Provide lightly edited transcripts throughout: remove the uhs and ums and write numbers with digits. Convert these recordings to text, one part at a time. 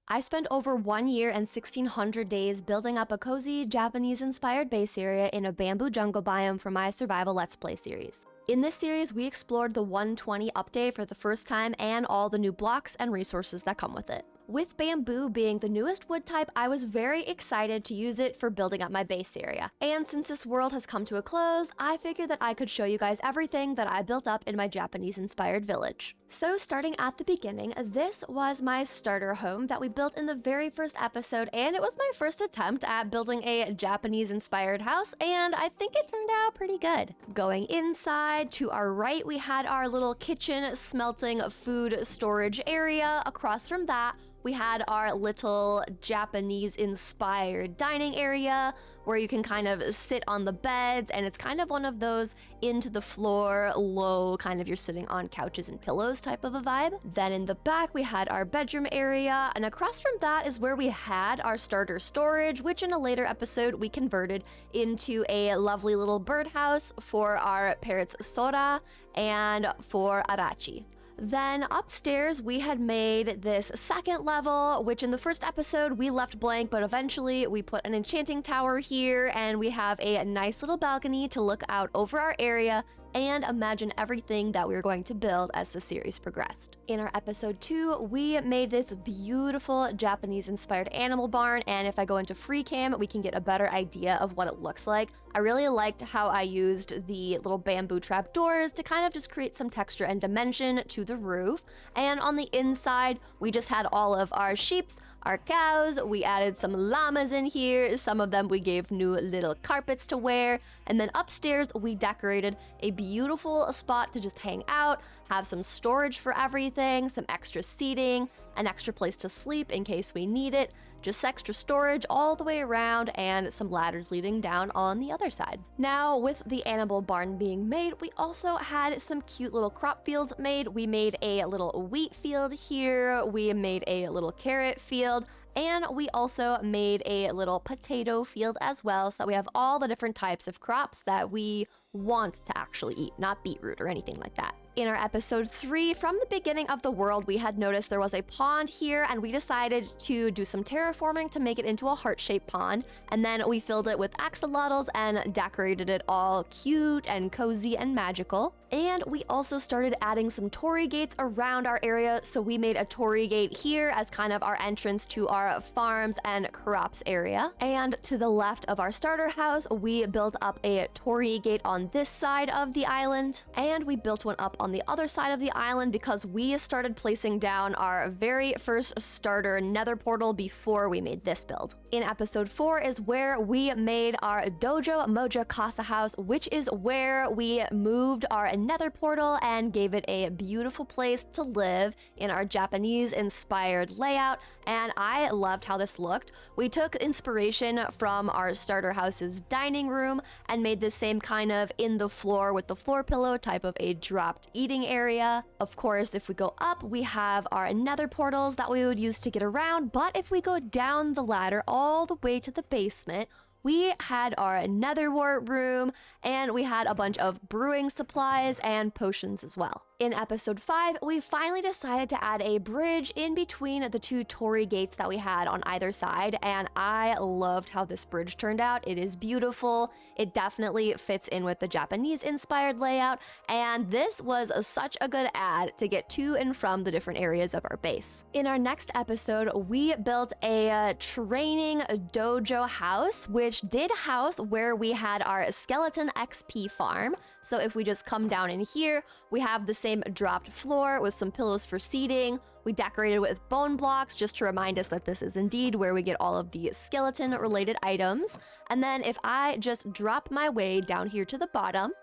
I spent over 1 year and 1,600 days building up a cozy, Japanese-inspired base area in a bamboo jungle biome for my survival Let's Play series. In this series, we explored the 120 update for the first time and all the new blocks and resources that come with it. With bamboo being the newest wood type, I was very excited to use it for building up my base area. And since this world has come to a close, I figured that I could show you guys everything that I built up in my Japanese-inspired village. So starting at the beginning, this was my starter home that we built in the very first episode, and it was my first attempt at building a Japanese-inspired house, and I think it turned out pretty good. Going inside, to our right, we had our little kitchen smelting food storage area. Across from that, we had our little Japanese-inspired dining area where you can kind of sit on the beds, and it's kind of one of those into the floor, low, kind of you're sitting on couches and pillows type of a vibe. Then in the back, we had our bedroom area, and across from that is where we had our starter storage, which in a later episode we converted into a lovely little birdhouse for our parrots Sora and for Arachi. Then upstairs, we had made this second level, which in the first episode we left blank, but eventually we put an enchanting tower here, and we have a nice little balcony to look out over our area and imagine everything that we were going to build as the series progressed. In our episode 2, we made this beautiful Japanese-inspired animal barn, and if I go into free cam, we can get a better idea of what it looks like. I really liked how I used the little bamboo trap doors to kind of just create some texture and dimension to the roof. And on the inside, we just had all of our sheeps, our cows, we added some llamas in here, some of them we gave new little carpets to wear, and then upstairs we decorated a beautiful spot to just hang out, have some storage for everything, some extra seating, an extra place to sleep in case we need it, just extra storage all the way around, and some ladders leading down on the other side. Now, with the animal barn being made, we also had some cute little crop fields made. We made a little wheat field here, we made a little carrot field, and we also made a little potato field as well, so that we have all the different types of crops that we want to actually eat, not beetroot or anything like that. In our episode 3, from the beginning of the world, we had noticed there was a pond here, and we decided to do some terraforming to make it into a heart-shaped pond, and then we filled it with axolotls and decorated it all cute and cozy and magical. And we also started adding some torii gates around our area, so we made a torii gate here as kind of our entrance to our farms and crops area. And to the left of our starter house, we built up a torii gate on this side of the island, and we built one up on the other side of the island because we started placing down our very first starter nether portal before we made this build. In episode 4 is where we made our dojo moja casa house, which is where we moved our nether portal and gave it a beautiful place to live in our Japanese-inspired layout, and I loved how this looked. We took inspiration from our starter house's dining room and made the same kind of in the floor with the floor pillow type of a dropped eating area. Of course, if we go up, we have our nether portals that we would use to get around, but if we go down the ladder all the way to the basement, we had our nether wart room, and we had a bunch of brewing supplies and potions as well. In episode 5, we finally decided to add a bridge in between the two torii gates that we had on either side, and I loved how this bridge turned out. It is beautiful. It definitely fits in with the Japanese-inspired layout, and this was such a good add to get to and from the different areas of our base. In our next episode, we built a training dojo house, which did house where we had our skeleton XP farm. So if we just come down in here, we have the same dropped floor with some pillows for seating. We decorated with bone blocks just to remind us that this is indeed where we get all of the skeleton related items. And then if I just drop my way down here to the bottom,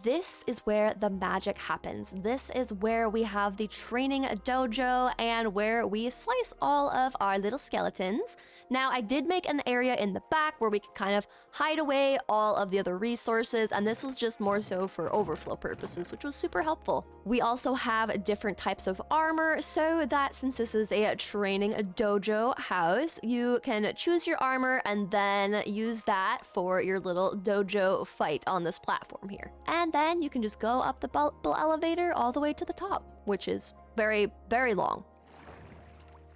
this is where the magic happens. This is where we have the training dojo and where we slice all of our little skeletons. Now, I did make an area in the back where we could kind of hide away all of the other resources, and this was just more so for overflow purposes, which was super helpful. We also have different types of armor, so that since this is a training dojo house, you can choose your armor and then use that for your little dojo fight on this platform here. And then you can just go up the elevator all the way to the top, which is very, very long.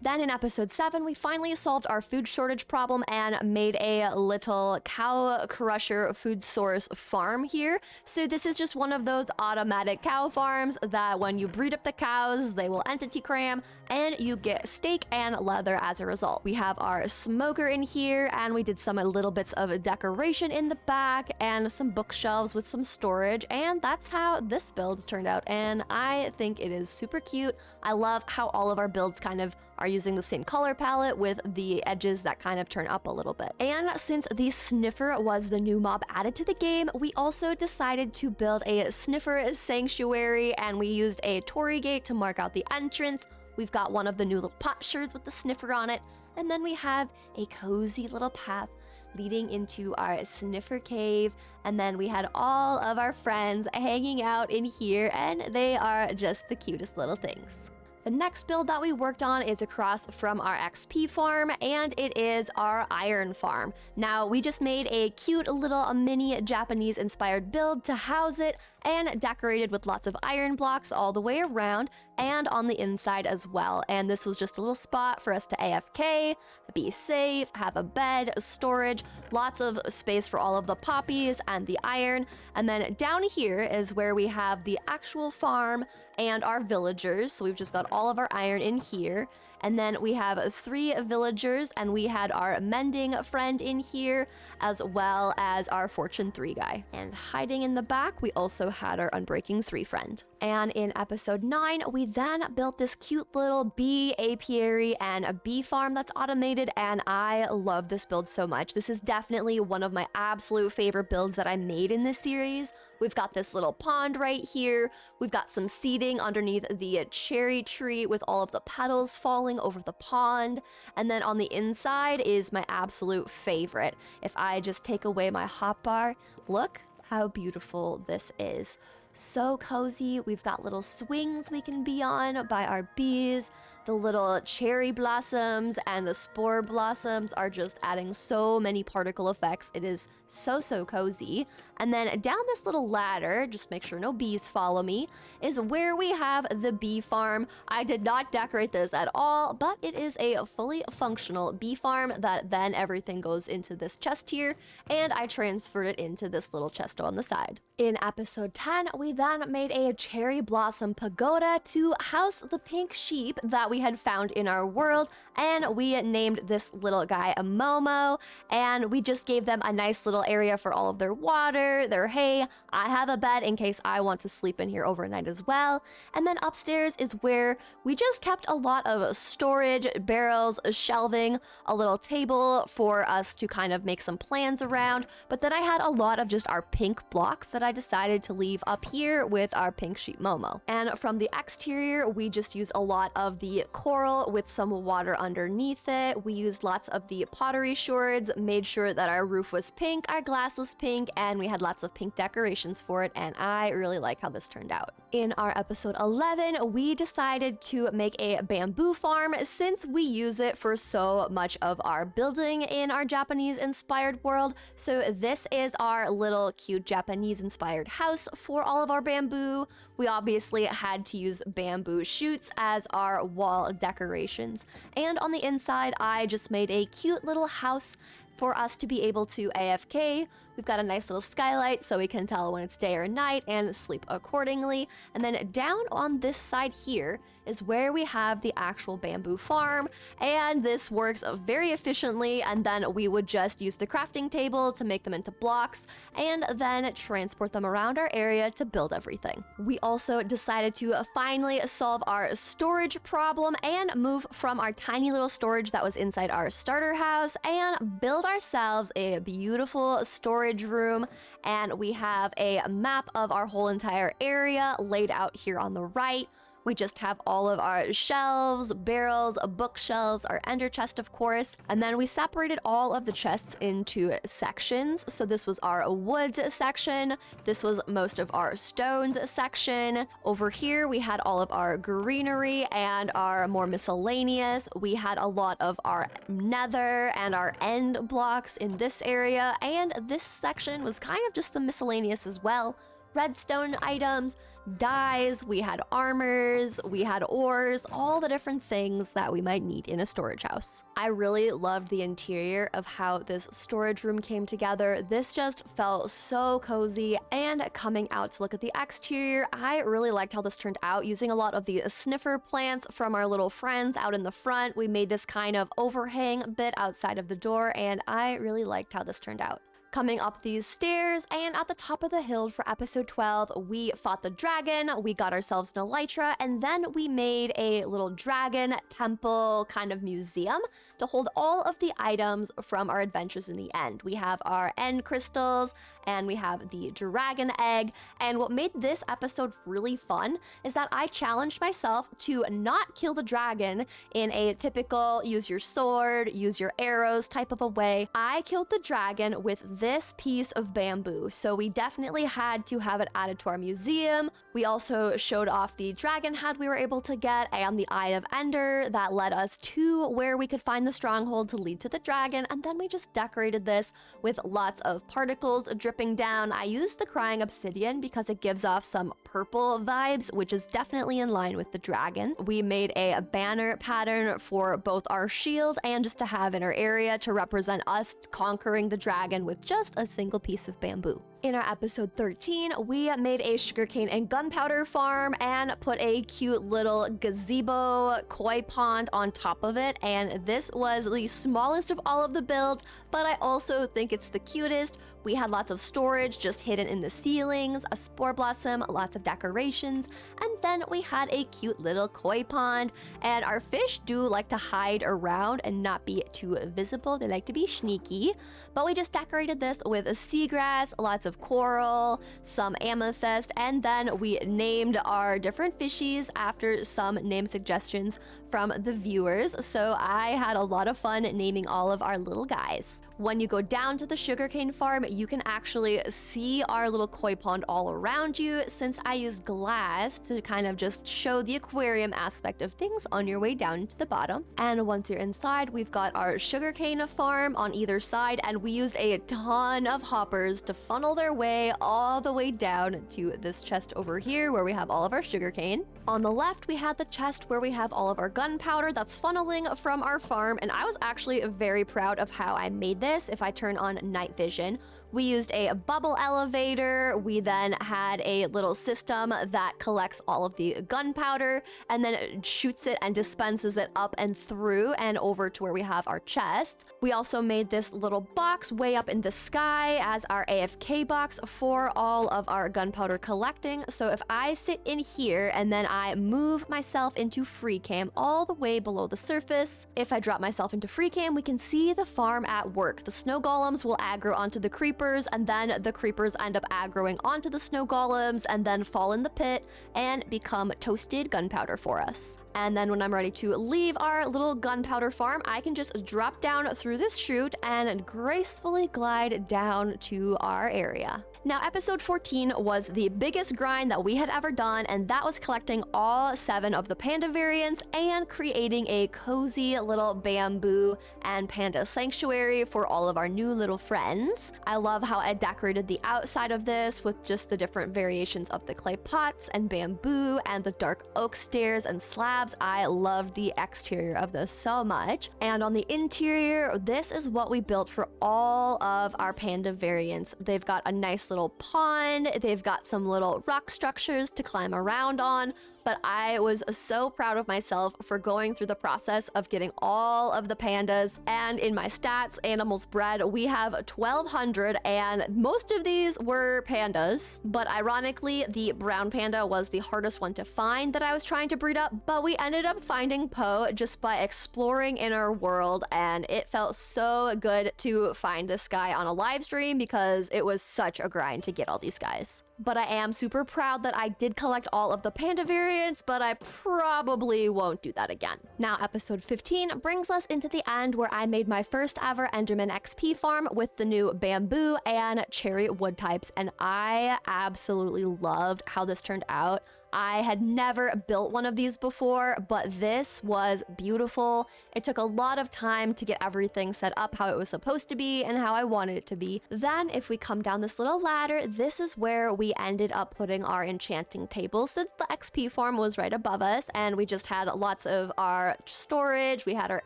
Then in episode 7, we finally solved our food shortage problem and made a little cow crusher food source farm here. So this is just one of those automatic cow farms that when you breed up the cows, they will entity cram and you get steak and leather as a result. We have our smoker in here and we did some little bits of decoration in the back and some bookshelves with some storage, and that's how this build turned out, and I think it is super cute. I love how all of our builds kind of are using the same color palette with the edges that kind of turn up a little bit. And since the Sniffer was the new mob added to the game, we also decided to build a Sniffer sanctuary, and we used a torii gate to mark out the entrance. We've got one of the new little potsherds with the Sniffer on it, and then we have a cozy little path leading into our Sniffer cave, and then we had all of our friends hanging out in here, and they are just the cutest little things. The next build that we worked on is across from our XP farm, and it is our iron farm. Now, we just made a cute little mini Japanese inspired build to house it, and decorated with lots of iron blocks all the way around and on the inside as well. And this was just a little spot for us to AFK, be safe, have a bed, storage, lots of space for all of the poppies and the iron. And then down here is where we have the actual farm and our villagers. So we've just got all of our iron in here. And then we have 3 villagers, and we had our mending friend in here, as well as our fortune 3 guy. And hiding in the back, we also had our unbreaking 3 friend. And in episode 9, we then built this cute little bee apiary and a bee farm that's automated, and I love this build so much. This is definitely one of my absolute favorite builds that I made in this series. We've got this little pond right here. We've got some seating underneath the cherry tree with all of the petals falling over the pond. And then on the inside is my absolute favorite. If I just take away my hotbar, look how beautiful this is. So cozy. We've got little swings we can be on by our bees. The little cherry blossoms and the spore blossoms are just adding so many particle effects. It is so cozy. And then down this little ladder, just make sure no bees follow me, is where we have the bee farm. I did not decorate this at all, but it is a fully functional bee farm that then everything goes into this chest here, and I transferred it into this little chest on the side. In episode 10, we then made a cherry blossom pagoda to house the pink sheep that we had found in our world, and we named this little guy a Momo, and we just gave them a nice little area for all of their water, their hay. I have a bed in case I want to sleep in here overnight as well. And then upstairs is where we just kept a lot of storage, barrels, shelving, a little table for us to kind of make some plans around. But then I had a lot of just our pink blocks that I decided to leave up here with our pink sheep Momo. And from the exterior, we just used a lot of the coral with some water underneath it. We used lots of the pottery shards, made sure that our roof was pink, our glass was pink, and we had lots of pink decorations for it, and I really like how this turned out. In our episode 11, we decided to make a bamboo farm since we use it for so much of our building in our Japanese-inspired world. So this is our little cute Japanese-inspired house for all of our bamboo. We obviously had to use bamboo shoots as our wall decorations. And on the inside, I just made a cute little house for us to be able to AFK. We've got a nice little skylight so we can tell when it's day or night and sleep accordingly. And then down on this side here is where we have the actual bamboo farm, and this works very efficiently. And then we would just use the crafting table to make them into blocks and then transport them around our area to build everything. We also decided to finally solve our storage problem and move from our tiny little storage that was inside our starter house and build ourselves a beautiful storage room. And we have a map of our whole entire area laid out here on the right. We just have all of our shelves, barrels, bookshelves, our ender chest, of course. And then we separated all of the chests into sections. So this was our woods section. This was most of our stones section. Over here, we had all of our greenery and our more miscellaneous. We had a lot of our nether and our end blocks in this area. And this section was kind of just the miscellaneous as well. redstone items, dyes, we had armors, we had ores, all the different things that we might need in a storage house. I really loved the interior of how this storage room came together. This just felt so cozy, and coming out to look at the exterior, I really liked how this turned out. Using a lot of the sniffer plants from our little friends out in the front, we made this kind of overhang bit outside of the door, and I really liked how this turned out. Coming up these stairs, and at the top of the hill for episode 12, we fought the dragon, we got ourselves an elytra, and then we made a little dragon temple kind of museum to hold all of the items from our adventures in the end. We have our end crystals, and we have the dragon egg, and what made this episode really fun is that I challenged myself to not kill the dragon in a typical use your sword, use your arrows type of a way. I killed the dragon with this piece of bamboo, so we definitely had to have it added to our museum. We also showed off the dragon head we were able to get and the Eye of Ender that led us to where we could find the stronghold to lead to the dragon, and then we just decorated this with lots of particles dripping down. I used the crying obsidian because it gives off some purple vibes, which is definitely in line with the dragon. We made a banner pattern for both our shield and just to have in our area to represent us conquering the dragon with just a single piece of bamboo. In our episode 13, we made a sugarcane and gunpowder farm and put a cute little gazebo koi pond on top of it, and this was the smallest of all of the builds, but I also think it's the cutest. We had lots of storage just hidden in the ceilings, a spore blossom, lots of decorations, and then we had a cute little koi pond, and our fish do like to hide around and not be too visible. They like to be sneaky, but we just decorated this with a seagrass, lots of coral, some amethyst, and then we named our different fishies after some name suggestions from the viewers, so I had a lot of fun naming all of our little guys. When you go down to the sugarcane farm, you can actually see our little koi pond all around you, since I used glass to kind of just show the aquarium aspect of things on your way down to the bottom. And once you're inside, we've got our sugarcane farm on either side, and we used a ton of hoppers to funnel their way all the way down to this chest over here where we have all of our sugarcane. On the left, we had the chest where we have all of our gunpowder that's funneling from our farm, and I was actually very proud of how I made this. If I turn on night vision, we used a bubble elevator. We then had a little system that collects all of the gunpowder and then it shoots it and dispenses it up and through and over to where we have our chests. We also made this little box way up in the sky as our AFK box for all of our gunpowder collecting. So if I sit in here and then I move myself into free cam all the way below the surface, if I drop myself into free cam, we can see the farm at work. The snow golems will aggro onto the creepers, and then the creepers end up aggroing onto the snow golems and then fall in the pit and become toasted gunpowder for us. And then when I'm ready to leave our little gunpowder farm, I can just drop down through this chute and gracefully glide down to our area. Now, episode 14 was the biggest grind that we had ever done, and that was collecting all 7 of the panda variants and creating a cozy little bamboo and panda sanctuary for all of our new little friends. I love how I decorated the outside of this with just the different variations of the clay pots and bamboo and the dark oak stairs and slabs. I loved the exterior of this so much. And on the interior, this is what we built for all of our panda variants. They've got a nice little pond, they've got some little rock structures to climb around on, but I was so proud of myself for going through the process of getting all of the pandas. And in my stats, animals bred, we have 1,200, and most of these were pandas, but ironically, the brown panda was the hardest one to find that I was trying to breed up, but we ended up finding Poe just by exploring in our world, and it felt so good to find this guy on a live stream because it was such a grind to get all these guys. But I am super proud that I did collect all of the panda variants, but I probably won't do that again. Now, episode 15 brings us into the end where I made my first ever Enderman XP farm with the new bamboo and cherry wood types, and I absolutely loved how this turned out. I had never built one of these before, but this was beautiful. It took a lot of time to get everything set up how it was supposed to be and how I wanted it to be. Then if we come down this little ladder, this is where we ended up putting our enchanting table, since the XP farm was right above us and we just had lots of our storage. We had our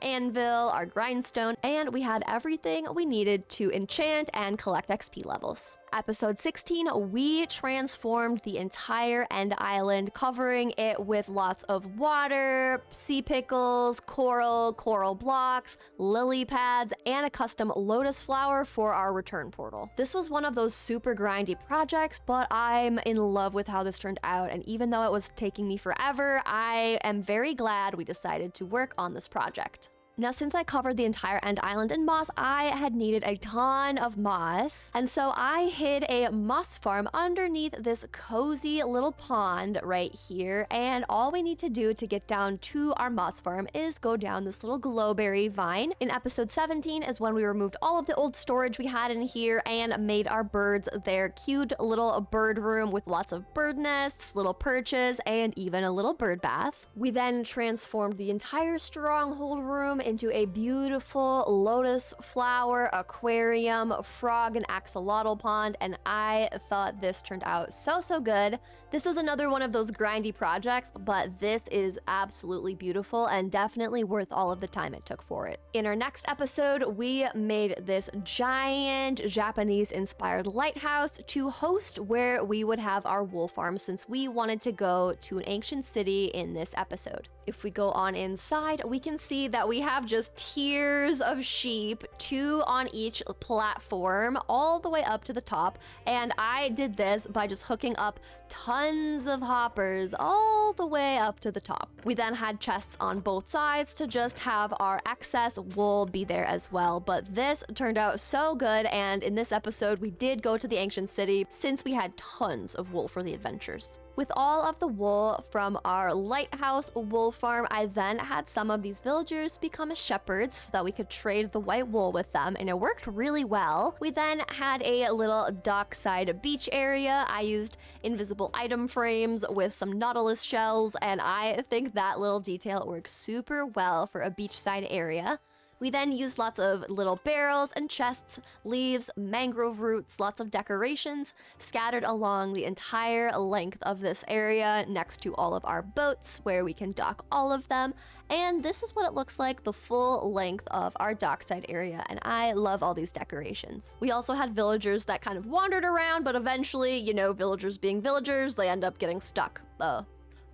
anvil, our grindstone, and we had everything we needed to enchant and collect XP levels. Episode 16, we transformed the entire end island, covering it with lots of water, sea pickles, coral blocks, lily pads, and a custom lotus flower for our return portal. This was one of those super grindy projects, but I'm in love with how this turned out, and even though it was taking me forever, I am very glad we decided to work on this project. Now, since I covered the entire end island in moss, I had needed a ton of moss, and so I hid a moss farm underneath this cozy little pond right here, and all we need to do to get down to our moss farm is go down this little glowberry vine. In episode 17 is when we removed all of the old storage we had in here and made our birds their cute little bird room with lots of bird nests, little perches, and even a little bird bath. We then transformed the entire stronghold room into a beautiful lotus flower aquarium, frog and axolotl pond, and I thought this turned out so good. This was another one of those grindy projects, but this is absolutely beautiful and definitely worth all of the time it took for it. In our next episode, we made this giant Japanese-inspired lighthouse to host where we would have our wool farm, since we wanted to go to an ancient city in this episode. If we go on inside, we can see that we have just tiers of sheep, 2 on each platform, all the way up to the top. And I did this by just hooking up tons of hoppers all the way up to the top. We then had chests on both sides to just have our excess wool be there as well. But this turned out so good, and in this episode, we did go to the ancient city since we had tons of wool for the adventures. With all of the wool from our lighthouse wool farm, I then had some of these villagers become shepherds so that we could trade the white wool with them, and it worked really well. We then had a little dockside beach area. I used invisible item frames with some nautilus shells, and I think that little detail works super well for a beachside area. We then used lots of little barrels and chests, leaves, mangrove roots, lots of decorations scattered along the entire length of this area next to all of our boats where we can dock all of them. And this is what it looks like the full length of our dockside area, and I love all these decorations. We also had villagers that kind of wandered around, but eventually, you know, villagers being villagers, they end up getting stuck.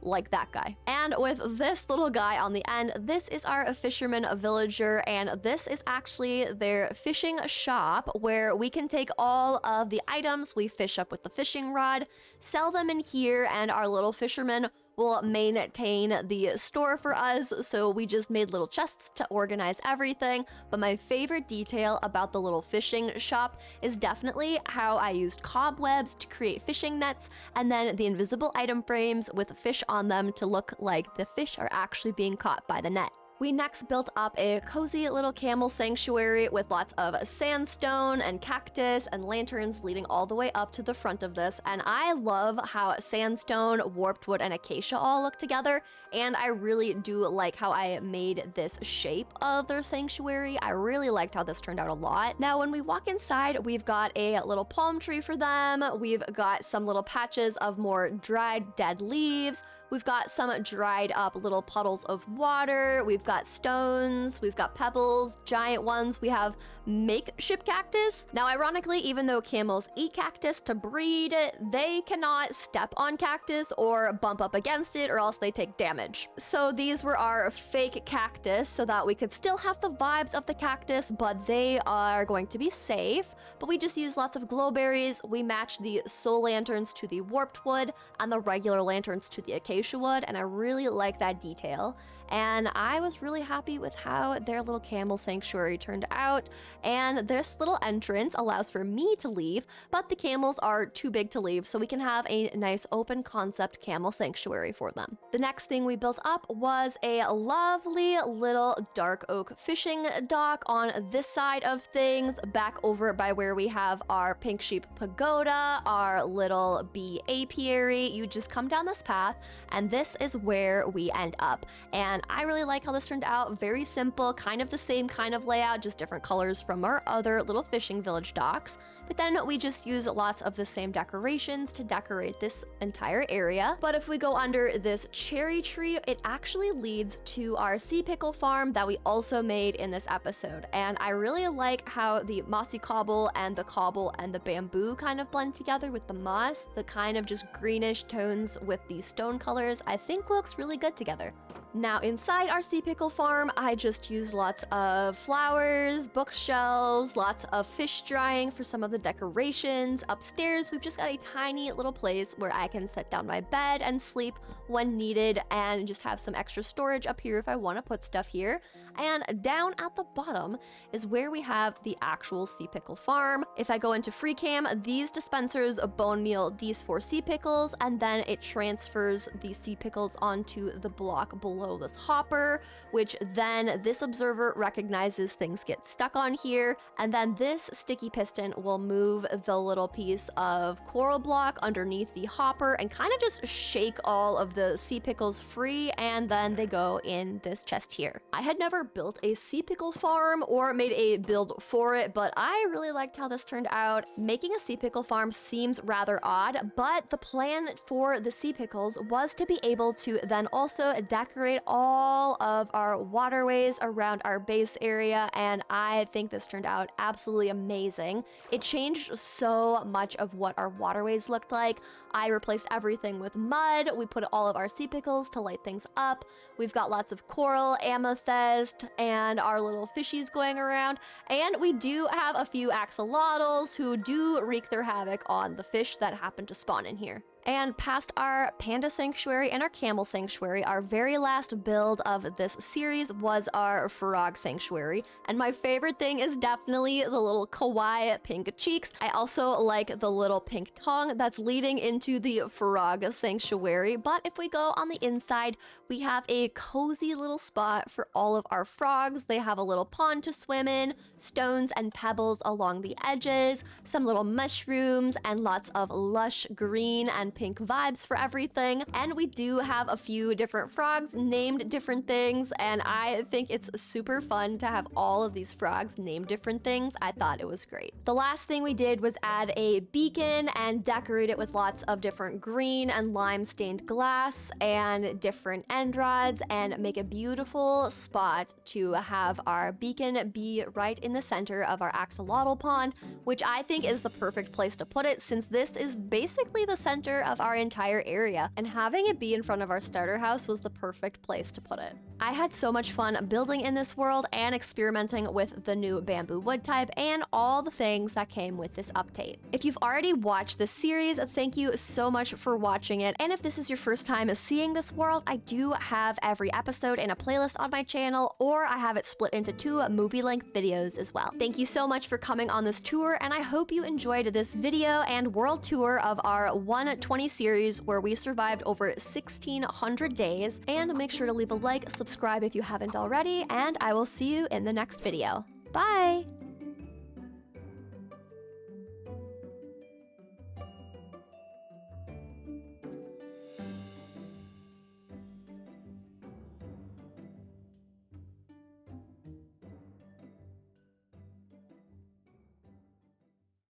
Like that guy. And with this little guy on the end, this is our fisherman villager, and this is actually their fishing shop where we can take all of the items we fish up with the fishing rod, sell them in here, and our little fisherman will maintain the store for us, so we just made little chests to organize everything. But my favorite detail about the little fishing shop is definitely how I used cobwebs to create fishing nets, and then the invisible item frames with fish on them to look like the fish are actually being caught by the net. We next built up a cozy little camel sanctuary with lots of sandstone and cactus and lanterns leading all the way up to the front of this, and I love how sandstone, warped wood, and acacia all look together, and I really do like how I made this shape of their sanctuary. I really liked how this turned out a lot. Now, when we walk inside, we've got a little palm tree for them, we've got some little patches of more dried dead leaves, we've got some dried up little puddles of water, we've got stones, we've got pebbles, giant ones, we have makeshift cactus. Now, ironically, even though camels eat cactus to breed, they cannot step on cactus or bump up against it, or else they take damage. So these were our fake cactus so that we could still have the vibes of the cactus, but they are going to be safe. But we just use lots of glowberries. We match the soul lanterns to the warped wood and the regular lanterns to the acacia wood, and I really like that detail. and I was really happy with how their little camel sanctuary turned out. And this little entrance allows for me to leave, but the camels are too big to leave, so we can have a nice open concept camel sanctuary for them. The next thing we built up was a lovely little dark oak fishing dock on this side of things, back over by where we have our pink sheep pagoda, our little bee apiary. You just come down this path, and this is where we end up. And I really like how this turned out. Very simple, kind of the same kind of layout, just different colors from our other little fishing village docks. But then we just use lots of the same decorations to decorate this entire area. But if we go under this cherry tree, it actually leads to our sea pickle farm that we also made in this episode. And I really like how the mossy cobble and the bamboo kind of blend together with the moss. The kind of just greenish tones with the stone colors I think looks really good together. Now inside our sea pickle farm, I just used lots of flowers, bookshelves, lots of fish drying for some of the decorations. Upstairs, we've just got a tiny little place where I can set down my bed and sleep when needed, and just have some extra storage up here if I want to put stuff here. And down at the bottom is where we have the actual sea pickle farm. If I go into free cam, these dispensers bone meal these 4 sea pickles, and then it transfers the sea pickles onto the block below this hopper, which then this observer recognizes things get stuck on here, and then this sticky piston will move the little piece of coral block underneath the hopper and kind of just shake all of the sea pickles free, and then they go in this chest here. I had never built a sea pickle farm or made a build for it, but I really liked how this turned out. Making a sea pickle farm seems rather odd, but the plan for the sea pickles was to be able to then also decorate all of our waterways around our base area, and I think this turned out absolutely amazing. It changed so much of what our waterways looked like. I replaced everything with mud. We put all of our sea pickles to light things up. We've got lots of coral, amethyst, and our little fishies going around. And we do have a few axolotls who do wreak their havoc on the fish that happen to spawn in here. And past our panda sanctuary and our camel sanctuary, our very last build of this series was our frog sanctuary. And my favorite thing is definitely the little kawaii pink cheeks. I also like the little pink tongue that's leading into the frog sanctuary. But if we go on the inside, we have a cozy little spot for all of our frogs. They have a little pond to swim in, stones and pebbles along the edges, some little mushrooms, and lots of lush green and pink vibes for everything. And we do have a few different frogs named different things, and I think it's super fun to have all of these frogs named different things. I thought it was great. The last thing we did was add a beacon and decorate it with lots of different green and lime stained glass and different end rods, and make a beautiful spot to have our beacon be right in the center of our axolotl pond, which I think is the perfect place to put it, since this is basically the center of our entire area, and having it be in front of our starter house was the perfect place to put it. I had so much fun building in this world and experimenting with the new bamboo wood type and all the things that came with this update. If you've already watched this series, thank you so much for watching it. And if this is your first time seeing this world, I do have every episode in a playlist on my channel, or I have it split into 2 movie-length videos as well. Thank you so much for coming on this tour, and I hope you enjoyed this video and world tour of our 120 series where we survived over 1,600 days. And make sure to leave a like, subscribe if you haven't already, and I will see you in the next video. Bye!